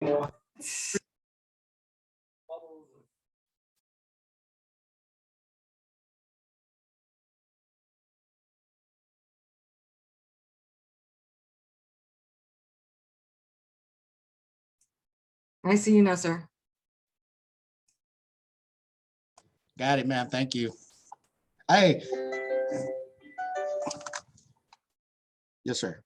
I see you now, sir. Got it, ma'am. Thank you. Hey. Yes, sir.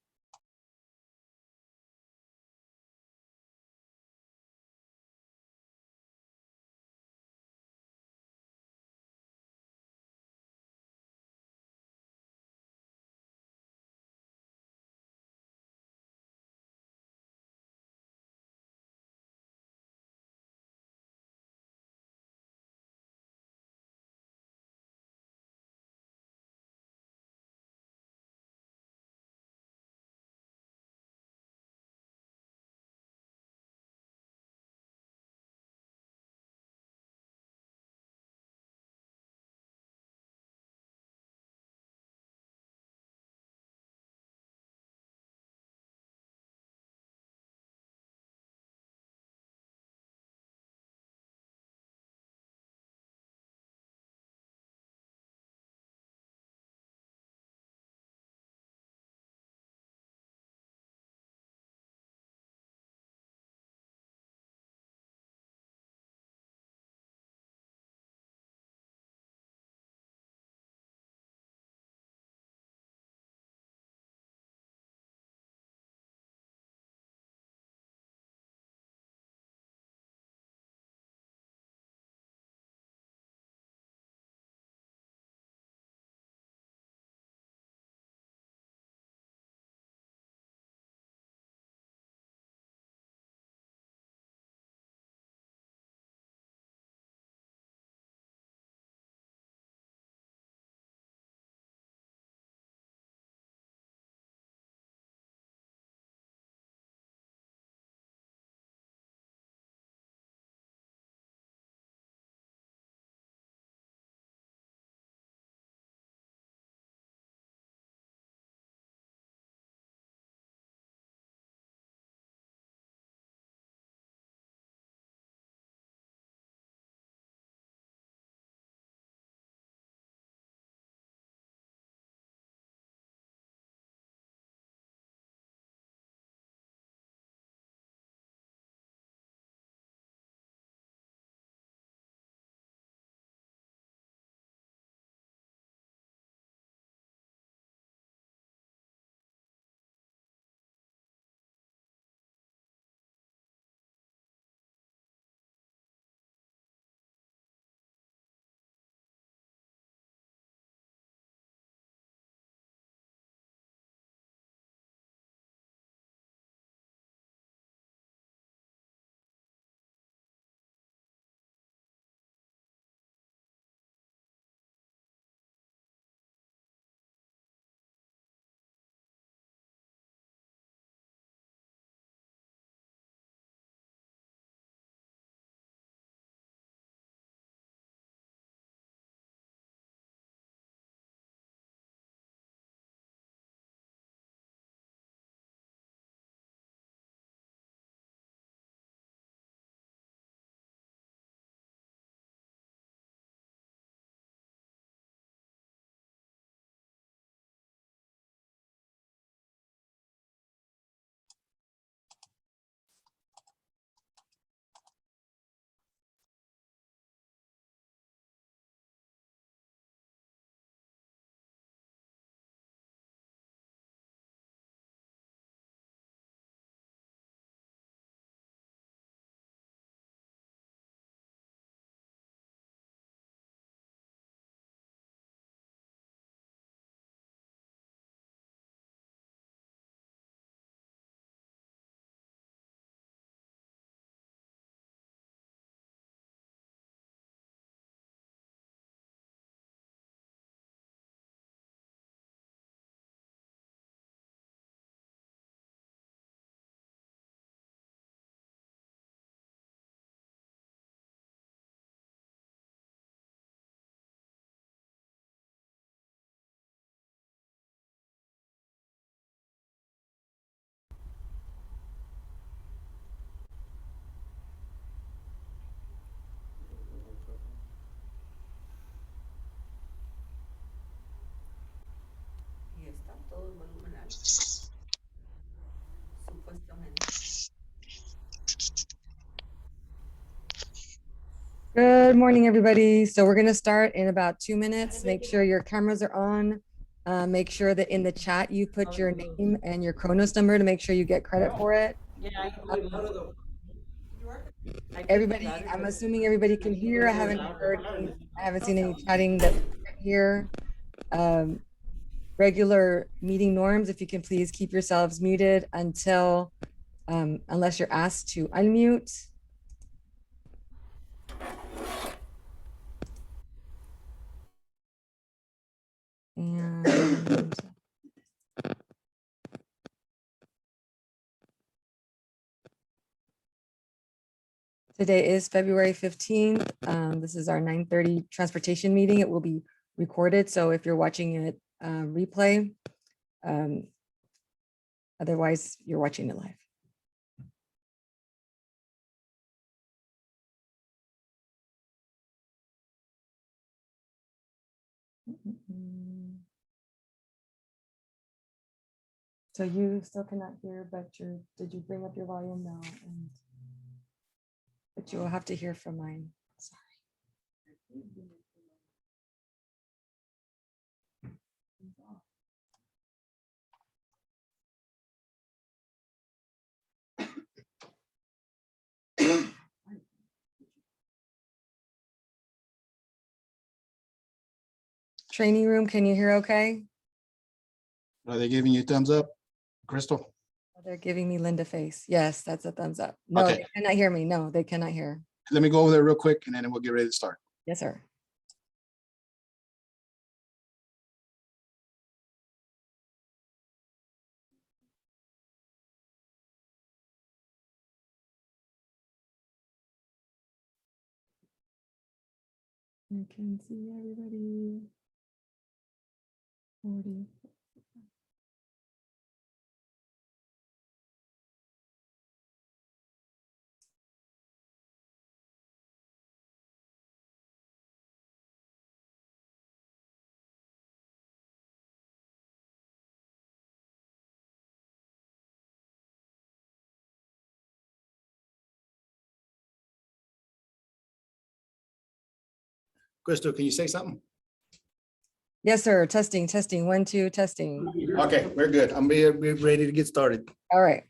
todo el volumen alto, supuestamente. Good morning, everybody. So we're going to start in about 2 minutes. Make sure your cameras are on. Make sure that in the chat you put your name and your Kronos number to make sure you get credit for it. Everybody, I'm assuming everybody can hear. I haven't seen any chatting that here. Regular meeting norms, if you can please keep yourselves muted until unless you're asked to unmute. And today is February 15th. This is our 9:30 transportation meeting. It will be recorded. So if you're watching it replay, otherwise you're watching it live. So you still cannot hear, but did you bring up your volume now? But you will have to hear from mine. Sorry. Training room, can you hear okay? Are they giving you thumbs up, Crystal? They're giving me Linda face. Yes, that's a thumbs up. No, Okay. They cannot hear me. No, they cannot hear. Let me go over there real quick and then we'll get ready to start. Yes, sir. I can see everybody. 40. Crystal, can you say something? Yes, sir. Testing, testing. 1, 2, testing. Okay, we're good. I'm ready to get started. All right.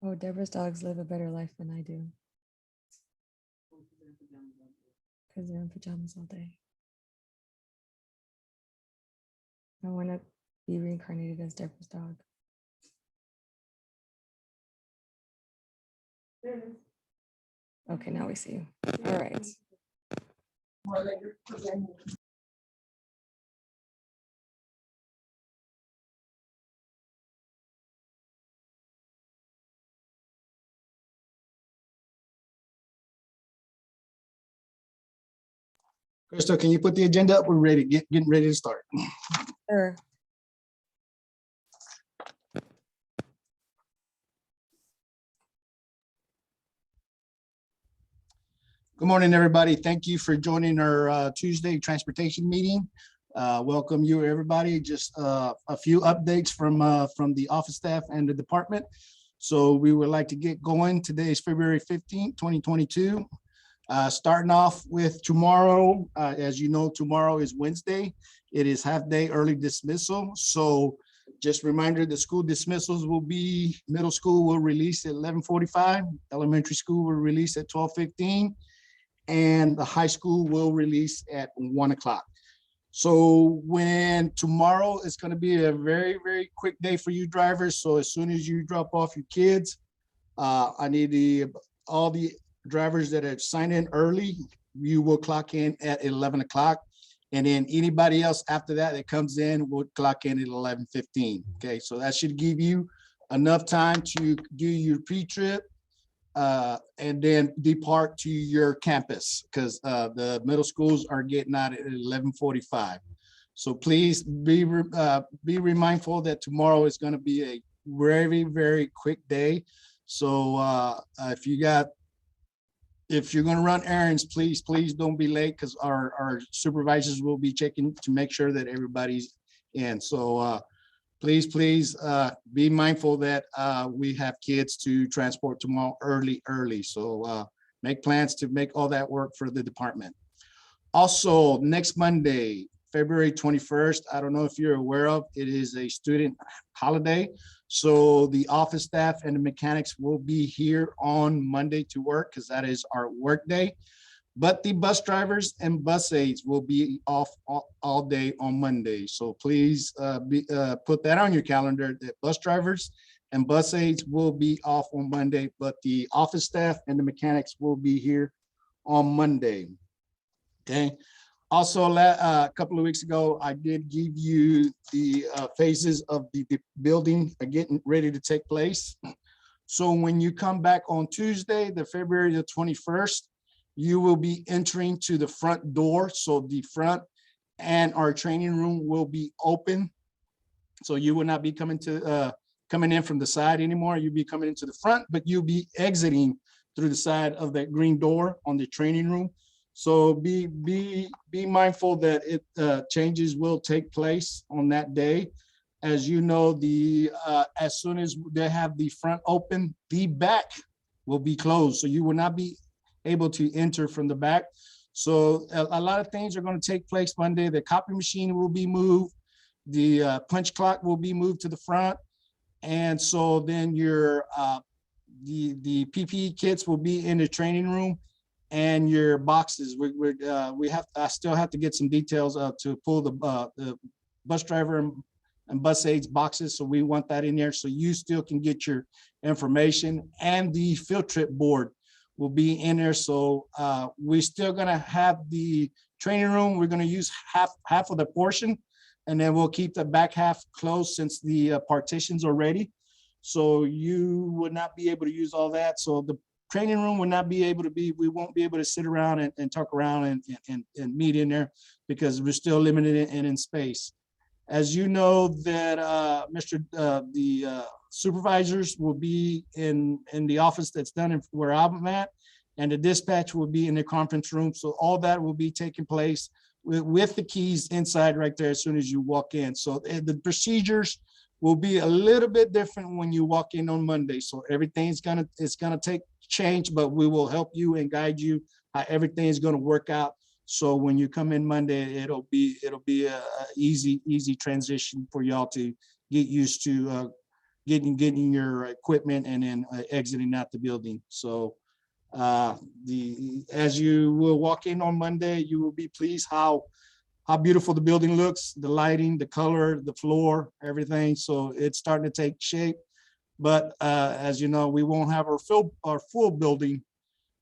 Oh, Deborah's dogs live a better life than I do. Because they're in pajamas all day. I want to be reincarnated as Deborah's dog. Okay, now we see you. All right. Crystal, can you put the agenda up? We're ready, getting ready to start. Sure. Good morning, everybody. Thank you for joining our Tuesday transportation meeting. Welcome you, everybody. Just a few updates from the office staff and the department. So we would like to get going. Today is February 15th, 2022. Starting off with tomorrow, as you know, tomorrow is Wednesday. It is half-day early dismissal. So just reminder, the school dismissals will be, middle school will release at 11:45, elementary school will release at 12:15, and the high school will release at 1 o'clock. So when tomorrow is going to be a very, very quick day for you drivers. So as soon as you drop off your kids, I need all the drivers that are signed in early, you will clock in at 11 o'clock. And then anybody else after that that comes in will clock in at 11:15. Okay, so that should give you enough time to do your pre-trip and then depart to your campus, because the middle schools are getting out at 11:45. So please be mindful that tomorrow is going to be a very, very quick day. So if you got if you're gonna run errands, please don't be late, because our supervisors will be checking to make sure that everybody's in. So please be mindful that we have kids to transport tomorrow early. So make plans to make all that work for the department. Also, next Monday, February 21st, I don't know if you're aware of, it is a student holiday. So the office staff and the mechanics will be here on Monday to work, because that is our work day. But the bus drivers and bus aides will be off all day on Monday. So please put that on your calendar, that bus drivers and bus aides will be off on Monday, but the office staff and the mechanics will be here on Monday. Okay. Also, a couple of weeks ago, I did give you the phases of the building getting ready to take place. So when you come back on Tuesday, the February the 21st, you will be entering to the front door. So the front and our training room will be open. So you will not be coming in from the side anymore. You'll be coming into the front, but you'll be exiting through the side of that green door on the training room. So be mindful that changes will take place on that day. As you know, as soon as they have the front open, the back will be closed. So you will not be able to enter from the back. So a lot of things are going to take place Monday. The copy machine will be moved. The punch clock will be moved to the front. And so then your the PPE kits will be in the training room. And your boxes, I still have to get some details to pull the bus driver and bus aides boxes. So we want that in there, so you still can get your information. And the field trip board will be in there. So we're still gonna have the training room. We're gonna use half of the portion, and then we'll keep the back half closed since the partitions are ready. So you would not be able to use all that. So the training room will not be able to be, we won't be able to sit around and talk around and meet in there, because we're still limited in space. As you know, that the supervisors will be in the office that's done where I'm at, and the dispatch will be in the conference room. So all that will be taking place with the keys inside right there as soon as you walk in. So the procedures will be a little bit different when you walk in on Monday. So everything's gonna take change, but we will help you and guide you how everything is going to work out. So when you come in Monday, it'll be a easy transition for y'all to get used to getting your equipment and then exiting out the building. So as you will walk in on Monday, you will be pleased how beautiful the building looks, the lighting, the color, the floor, everything. So it's starting to take shape. But as you know, we won't have our full building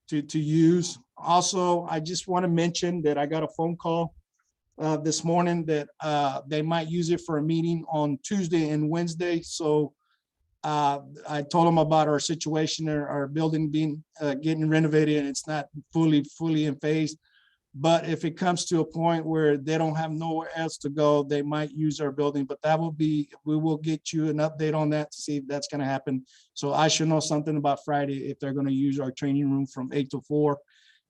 to use. Also, I just want to mention that I got a phone call this morning that they might use it for a meeting on Tuesday and Wednesday. So I told them about our situation, our building being getting renovated, and it's not fully in phase. But if it comes to a point where they don't have nowhere else to go, they might use our building. But we will get you an update on that to see if that's going to happen. So I should know something about Friday if they're going to use our training room from 8 to 4.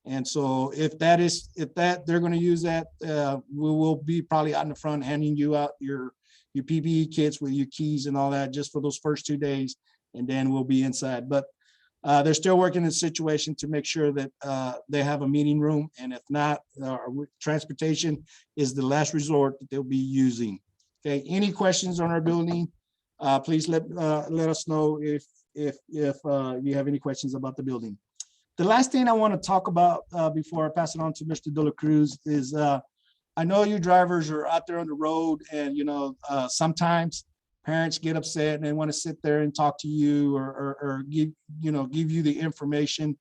And so if they're going to use that, we will be probably out in the front handing you out your PPE kits with your keys and all that just for those first 2 days, and then we'll be inside. But they're still working the situation to make sure that they have a meeting room, and if not, transportation is the last resort that they'll be using. Okay, any questions on our building? Please let us know if you have any questions about the building. The last thing I want to talk about before I pass it on to Mr. De La Cruz is I know you drivers are out there on the road, and sometimes parents get upset and they want to sit there and talk to you or give you the information.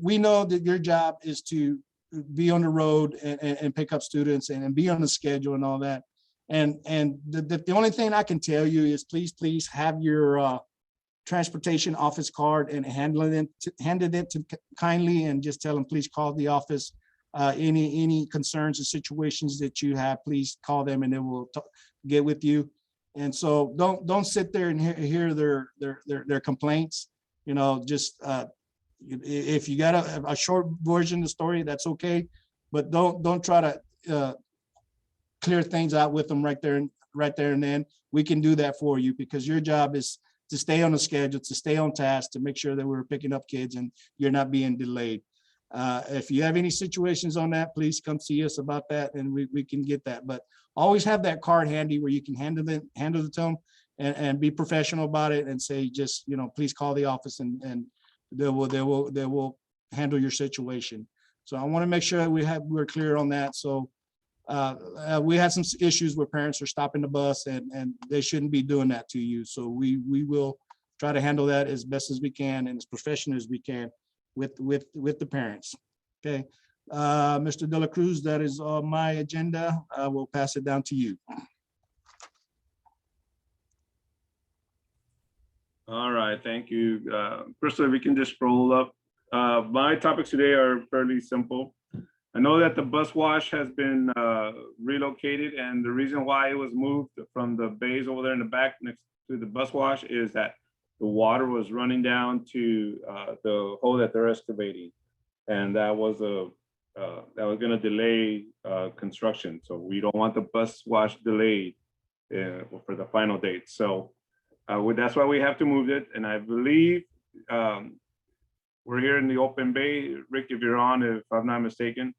We know that your job is to be on the road and pick up students and be on the schedule and all that. And the only thing I can tell you is please have your transportation office card and hand it to kindly, and just tell them, please call the office. Any concerns or situations that you have, please call them and they will get with you. And so don't sit there and hear their complaints. Just if you got a short version of the story, that's okay, but don't try to clear things out with them right there and then. We can do that for you, because your job is to stay on the schedule, to stay on task, to make sure that we're picking up kids and you're not being delayed. If you have any situations on that, please come see us about that, and we can get that. But always have that card handy where you can handle it to them, and be professional about it, and say, just, please call the office, and they will handle your situation. So I want to make sure that we're clear on that. So we had some issues where parents are stopping the bus, and they shouldn't be doing that to you. So we will try to handle that as best as we can and as professional as we can with the parents. Okay. Mr. De La Cruz, that is on my agenda. I will pass it down to you. All right, thank you. Crystal, we can just roll up. My topics today are fairly simple. I know that the bus wash has been relocated, and the reason why it was moved from the bays over there in the back next to the bus wash is that the water was running down to the hole that they're excavating, and that was going to delay construction. So we don't want the bus wash delayed for the final date. So that's why we have to move it. And I believe we're here in the open bay. Rick, if you're on, if I'm not mistaken,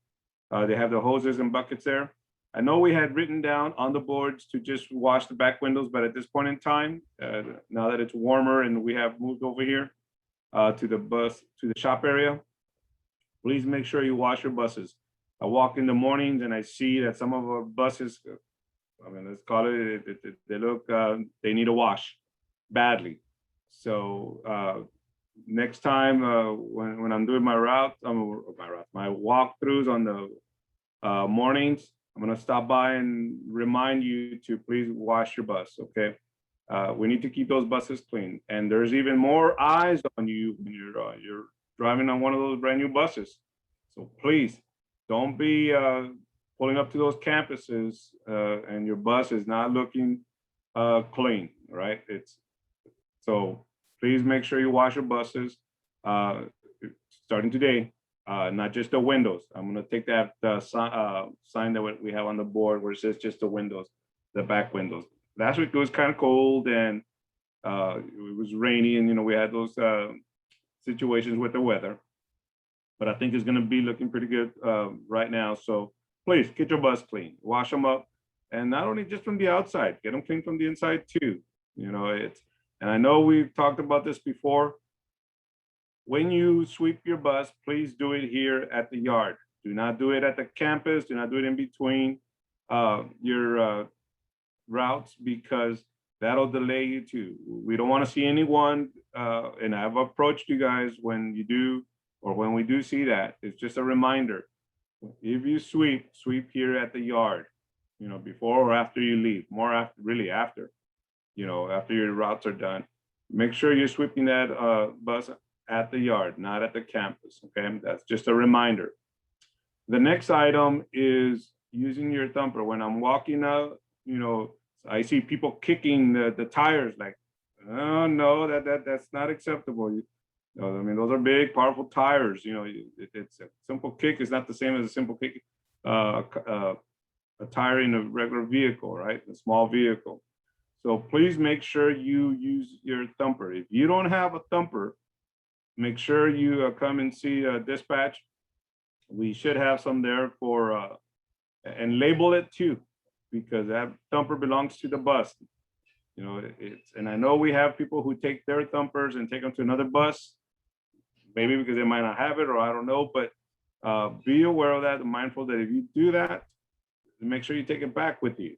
they have the hoses and buckets there. I know we had written down on the boards to just wash the back windows, but at this point in time, now that it's warmer and we have moved over here to the shop area, please make sure you wash your buses. I walk in the mornings and I see that some of our buses, let's call it, they look, they need a wash badly. So next time when I'm doing my walkthroughs on the mornings, I'm gonna stop by and remind you to please wash your bus, okay? We need to keep those buses clean. And there's even more eyes on you when you're driving on one of those brand new buses. So please don't be pulling up to those campuses and your bus is not looking clean, right? So please make sure you wash your buses starting today. Not just the windows. I'm gonna take that sign that we have on the board where it says just the windows, the back windows. Last week it was kind of cold and it was rainy, and we had those situations with the weather. But I think it's gonna be looking pretty good right now. So please get your bus clean, wash them up, and not only just from the outside, get them clean from the inside too. And I know we've talked about this before. When you sweep your bus, please do it here at the yard. Do not do it at the campus. Do not do it in between your routes, because that'll delay you too. We don't want to see anyone, and I've approached you guys when you do, or when we do see that. It's just a reminder. If you sweep here at the yard, before or after you leave, more after, really after, after your routes are done. Make sure you're sweeping that bus at the yard, not at the campus, okay? That's just a reminder. The next item is using your thumper. When I'm walking out, I see people kicking the tires, like, oh no, that's not acceptable. Those are big, powerful tires. It's a simple kick is not the same as a simple kick, a tire in a regular vehicle, right? A small vehicle. So please make sure you use your thumper. If you don't have a thumper, make sure you come and see dispatch. We should have some there for, and label it too, because that thumper belongs to the bus. And I know we have people who take their thumpers and take them to another bus, maybe because they might not have it, or I don't know, but be aware of that and mindful that if you do that, make sure you take it back with you.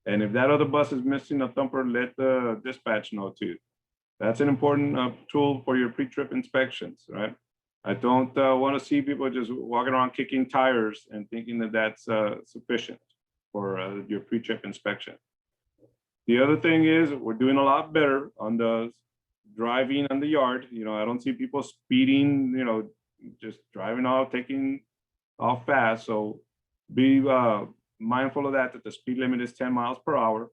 And if that other bus is missing a thumper, let the dispatch know too. That's an important tool for your pre-trip inspections, right? I don't want to see people just walking around kicking tires and thinking that that's sufficient for your pre-trip inspection. The other thing is we're doing a lot better on the driving on the yard. I don't see people speeding, just driving off, taking off fast. So be mindful of that the speed limit is 10 miles per hour.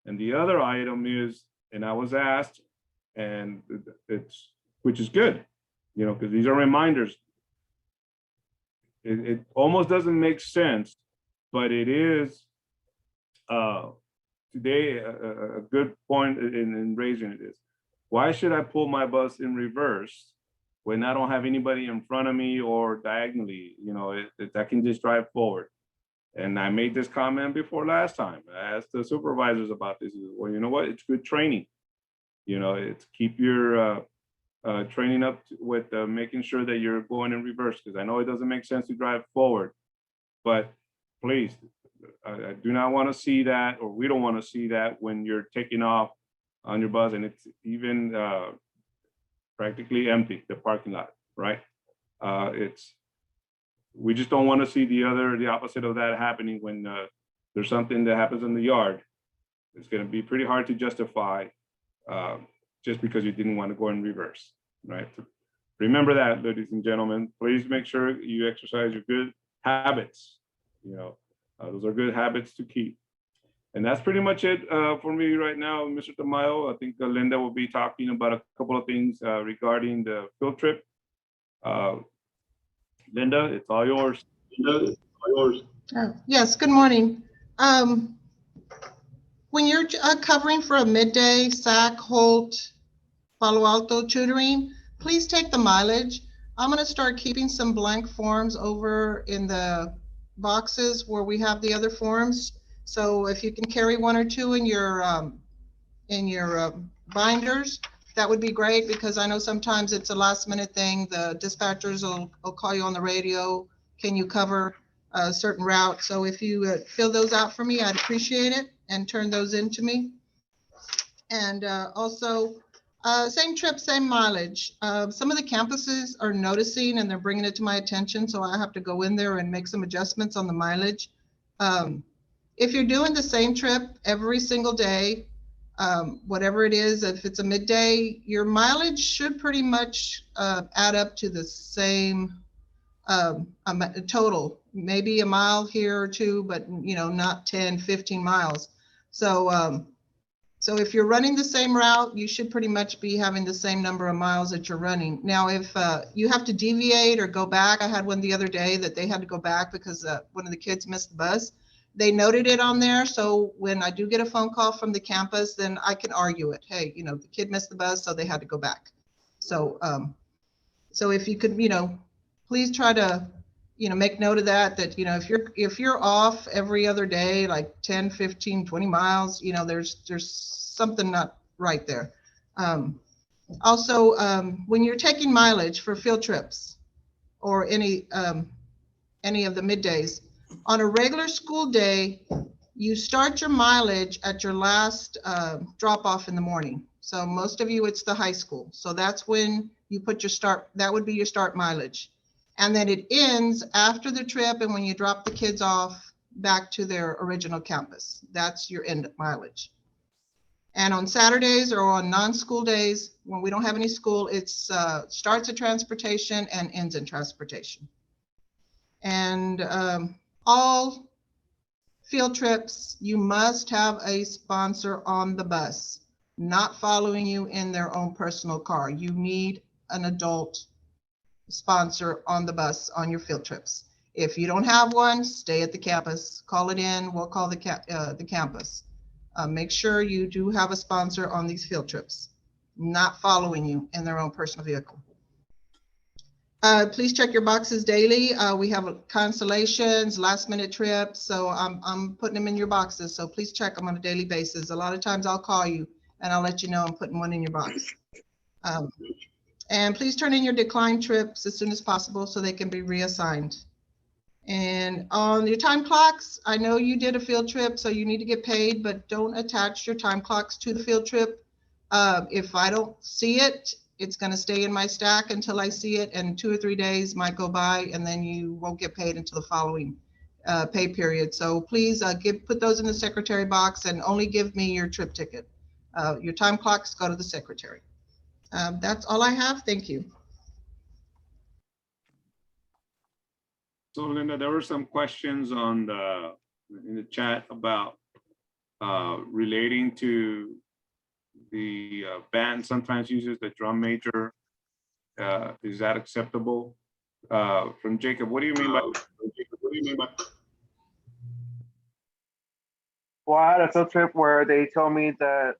And the other item is, and I was asked, and which is good, you know, because these are reminders. It almost doesn't make sense, but it is today a good point in raising it is, why should I pull my bus in reverse when I don't have anybody in front of me or diagonally? You know, I can just drive forward. And I made this comment before last time. I asked the supervisors about this. Well, you know what? It's good training. You know, it's keep your training up with making sure that you're going in reverse, because I know it doesn't make sense to drive forward, but please, I do not want to see that, or we don't want to see that when you're taking off on your bus and it's even practically empty, the parking lot, right? We just don't want to see the opposite of that happening when there's something that happens in the yard. It's going to be pretty hard to justify just because you didn't want to go in reverse, right? Remember that, ladies and gentlemen. Please make sure you exercise your good habits. You know, those are good habits to keep. And that's pretty much it for me right now, Mr. Tamayo. I think Linda will be talking about a couple of things regarding the field trip. Linda, it's all yours. Linda, it's all yours. Yes, good morning. When you're covering for a midday, SAC, Holt, Palo Alto tutoring, please take the mileage. I'm going to start keeping some blank forms over in the boxes where we have the other forms. So if you can carry one or two in your binders, that would be great, because I know sometimes it's a last minute thing. The dispatchers will call you on the radio. Can you cover a certain route? So if you fill those out for me, I'd appreciate it, and turn those in to me. And also, same trip, same mileage. Some of the campuses are noticing and they're bringing it to my attention, so I have to go in there and make some adjustments on the mileage. If you're doing the same trip every single day, whatever it is, if it's a midday, your mileage should pretty much add up to the same total, maybe a mile here or two, but you know, not 10, 15 miles. So so if you're running the same route, you should pretty much be having the same number of miles that you're running. Now, if you have to deviate or go back, I had one the other day that they had to go back because one of the kids missed the bus. They noted it on there. So when I do get a phone call from the campus, then I can argue it. Hey, you know, the kid missed the bus, so they had to go back. So, so if you could, you know, please try to, you know, make note of that, you know, if you're off every other day, like 10, 15, 20 miles, you know, there's something not right there. Also, when you're taking mileage for field trips or any of the middays, on a regular school day, you start your mileage at your last drop off in the morning. So most of you, it's the high school. So that's when you put your start, that would be your start mileage. And then it ends after the trip and when you drop the kids off back to their original campus. That's your end mileage. And on Saturdays or on non-school days, when we don't have any school, it's starts at transportation and ends in transportation. And all field trips, you must have a sponsor on the bus, not following you in their own personal car. You need an adult sponsor on the bus on your field trips. If you don't have one, stay at the campus, call it in, we'll call the campus. Make sure you do have a sponsor on these field trips, not following you in their own personal vehicle. Please check your boxes daily. We have cancellations, last minute trips. So I'm putting them in your boxes. So please check them on a daily basis. A lot of times I'll call you and I'll let you know I'm putting one in your box. And please turn in your declined trips as soon as possible so they can be reassigned. And on your time clocks, I know you did a field trip, so you need to get paid, but don't attach your time clocks to the field trip. If I don't see it, it's going to stay in my stack until I see it, and 2 or 3 days might go by, and then you won't get paid until the following pay period. So please put those in the secretary box and only give me your trip ticket. Your time clocks go to the secretary. That's all I have. Thank you. So Linda, there were some questions in the chat about relating to the band sometimes uses the drum major Is that acceptable? From Jacob, what do you mean by? Well, I had a field trip where they told me that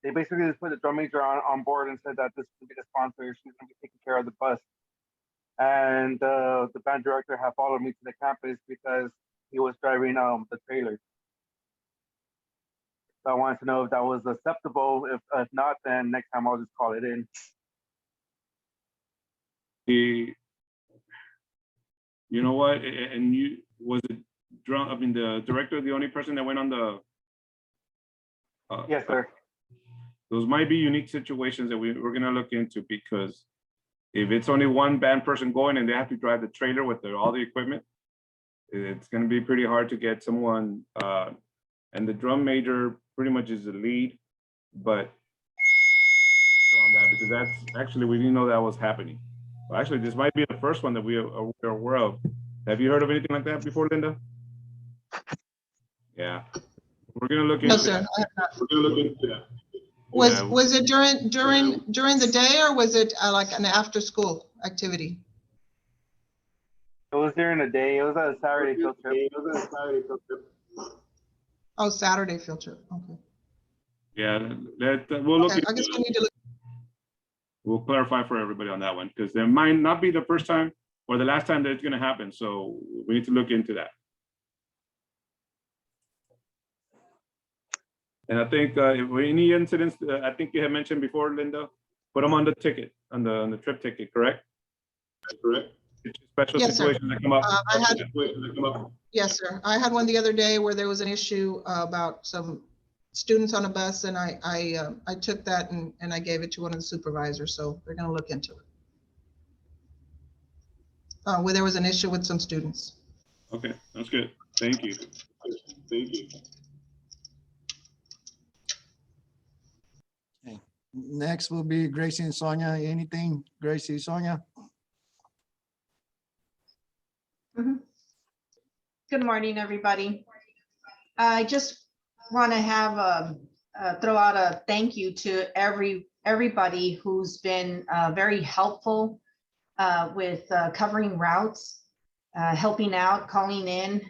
they basically just put the drum major on board and said that this would be the sponsor. She's going to be taking care of the bus. And the band director had followed me to the campus because he was driving the trailer. So I wanted to know if that was acceptable. If not, then next time I'll just call it in. You know what? And you was it drunk? I mean, the director, the only person that went on the. Yes, sir. Those might be unique situations that we're going to look into, because if it's only one band person going and they have to drive the trailer with all the equipment, it's going to be pretty hard to get someone. And the drum major pretty much is the lead, but on that, because that's actually, we didn't know that was happening. Well, actually, this might be the first one that we are aware of. Have you heard of anything like that before, Linda? Yeah, we're gonna look into. No, sir, that. I have not. We're gonna look into that. Was it during the day, or was it like an after school activity? It was during the day. It was a Saturday field trip. Oh, Saturday field trip, okay. Yeah, we'll look. Okay, I guess we need to look. We'll clarify for everybody on that one, because there might not be the first time or the last time that it's going to happen. So we need to look into that. And I think if any incidents, I think you had mentioned before, Linda, put them on the ticket, on the trip ticket, correct? Correct. Special Yes, sir. situations that come up. Yes, sir. I had one the other day where there was an issue about some students on a bus, and I took that and I gave it to one of the supervisors, so they're gonna look into it. Where there was an issue with some students. Okay, that's good. Thank you. Thank you. Okay. Next will be Gracie and Sonia. Anything, Gracie, Sonia? Good morning, everybody. I just want to have throw out a thank you to everybody who's been very helpful with covering routes, helping out, calling in.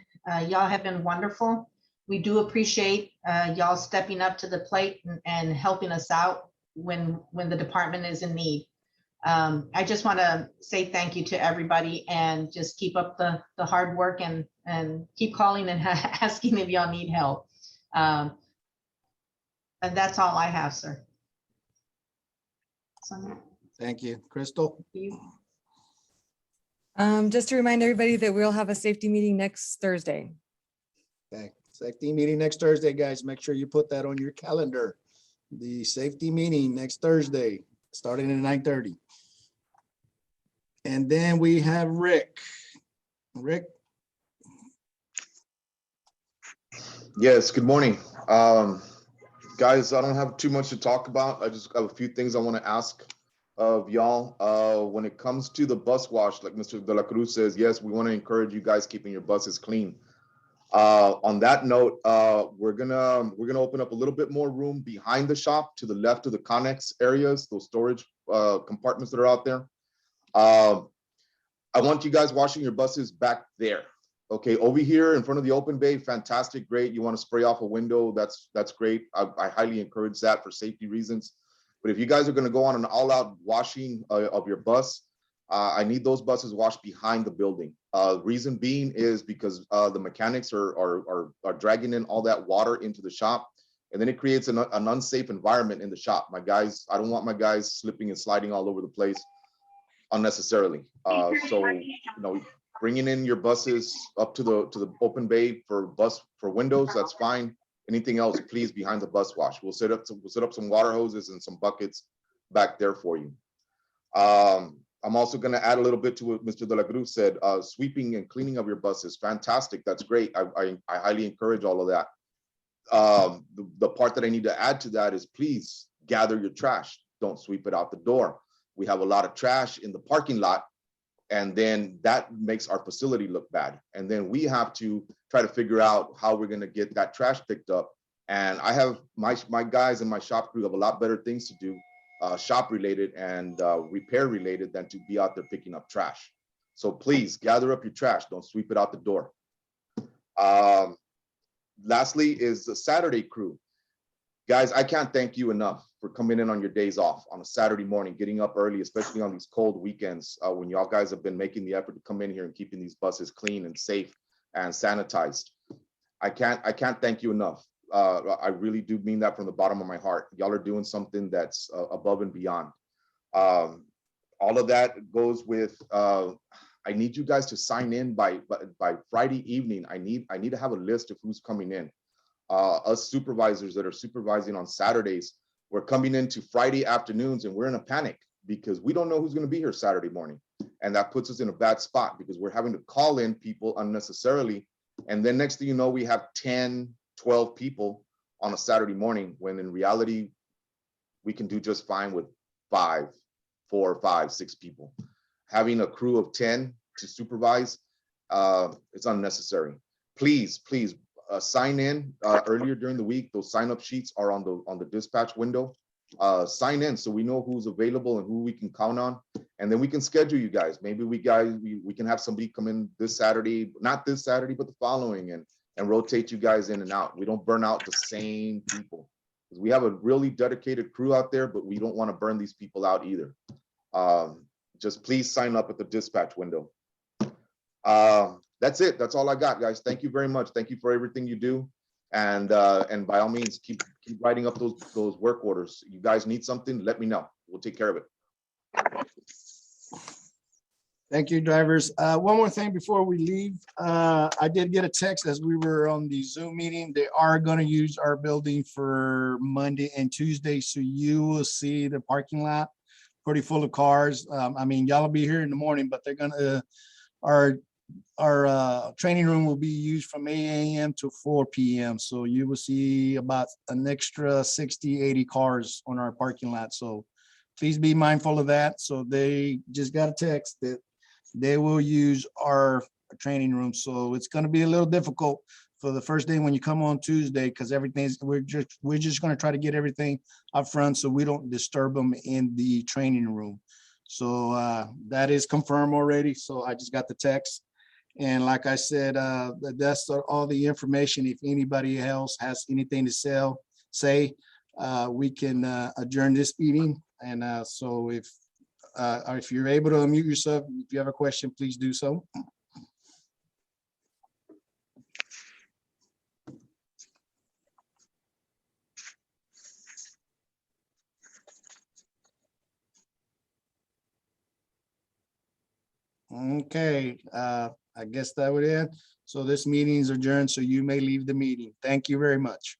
Y'all have been wonderful. We do appreciate y'all stepping up to the plate and helping us out when the department is in need. I just want to say thank you to everybody, and just keep up the hard work and keep calling and asking if y'all need help. And that's all I have, sir. Sonia? Thank you. Crystal? You? Just to remind everybody that we'll have a safety meeting next Thursday. Okay, safety meeting next Thursday, guys. Make sure you put that on your calendar. The safety meeting next Thursday, starting at 9:30. And then we have Rick. Rick? Yes, good morning. Guys, I don't have too much to talk about. I just have a few things I want to ask of y'all. When it comes to the bus wash, like Mr. De La Cruz says, yes, we want to encourage you guys keeping your buses clean. On that note, we're gonna open up a little bit more room behind the shop to the left of the Connex areas, those storage compartments that are out there. I want you guys washing your buses back there. Okay, over here in front of the open bay, fantastic, great. You want to spray off a window, that's great. I highly encourage that for safety reasons. But if you guys are going to go on an all-out washing of your bus, I need those buses washed behind the building. Reason being is because the mechanics are dragging in all that water into the shop, and then it creates an unsafe environment in the shop. My guys, I don't want my guys slipping and sliding all over the place unnecessarily. So, bringing in your buses up to the open bay for windows, that's fine. Anything else, please, behind the bus wash. We'll set up some water hoses and some buckets back there for you. I'm also going to add a little bit to what Mr. De La Cruz said. Sweeping and cleaning of your buses, fantastic. That's great. I highly encourage all of that. The part that I need to add to that is, please gather your trash. Don't sweep it out the door. We have a lot of trash in the parking lot, and then that makes our facility look bad. And then we have to try to figure out how we're going to get that trash picked up. And I have my guys in my shop crew have a lot better things to do shop related and repair related than to be out there picking up trash. So please gather up your trash. Don't sweep it out the door. Lastly is the Saturday crew. Guys, I can't thank you enough for coming in on your days off on a Saturday morning, getting up early, especially on these cold weekends when y'all guys have been making the effort to come in here and keeping these buses clean and safe and sanitized. I can't thank you enough. I really do mean that from the bottom of my heart. Y'all are doing something that's above and beyond. All of that goes with, I need you guys to sign in by Friday evening. I need to have a list of who's coming in. Us supervisors that are supervising on Saturdays, we're coming into Friday afternoons and we're in a panic because we don't know who's going to be here Saturday morning. And that puts us in a bad spot because we're having to call in people unnecessarily. And then next thing you know, we have 10, 12 people on a Saturday morning, when in reality, we can do just fine with 4, 5, 6 people. Having a crew of 10 to supervise, it's unnecessary. Please, sign in earlier during the week. Those sign-up sheets are on the dispatch window. Sign in so we know who's available and who we can count on, and then we can schedule you guys. Maybe we can have somebody come in this Saturday, not this Saturday, but the following, and rotate you guys in and out. We don't burn out the same people. We have a really dedicated crew out there, but we don't want to burn these people out either. Just please sign up at the dispatch window. That's it. That's all I got, guys. Thank you very much. Thank you for everything you do. And by all means, keep writing up those work orders. You guys need something, let me know. We'll take care of it. Thank you, drivers. One more thing before we leave. I did get a text as we were on the Zoom meeting. They are going to use our building for Monday and Tuesday. So you will see the parking lot pretty full of cars. I mean, y'all will be here in the morning, but they're going to, our training room will be used from 8 a.m. to 4 p.m. So you will see about an extra 60, 80 cars on our parking lot. So please be mindful of that. So they just got a text that they will use our training room. So it's going to be a little difficult for the first day when you come on Tuesday, because we're just going to try to get everything up front so we don't disturb them in the training room. So that is confirmed already. So I just got the text. And like I said, that's all the information. If anybody else has anything to say, we can adjourn this meeting. And so if you're able to unmute yourself, if you have a question, please do so. Okay, I guess that would end. So this meeting is adjourned, so you may leave the meeting. Thank you very much.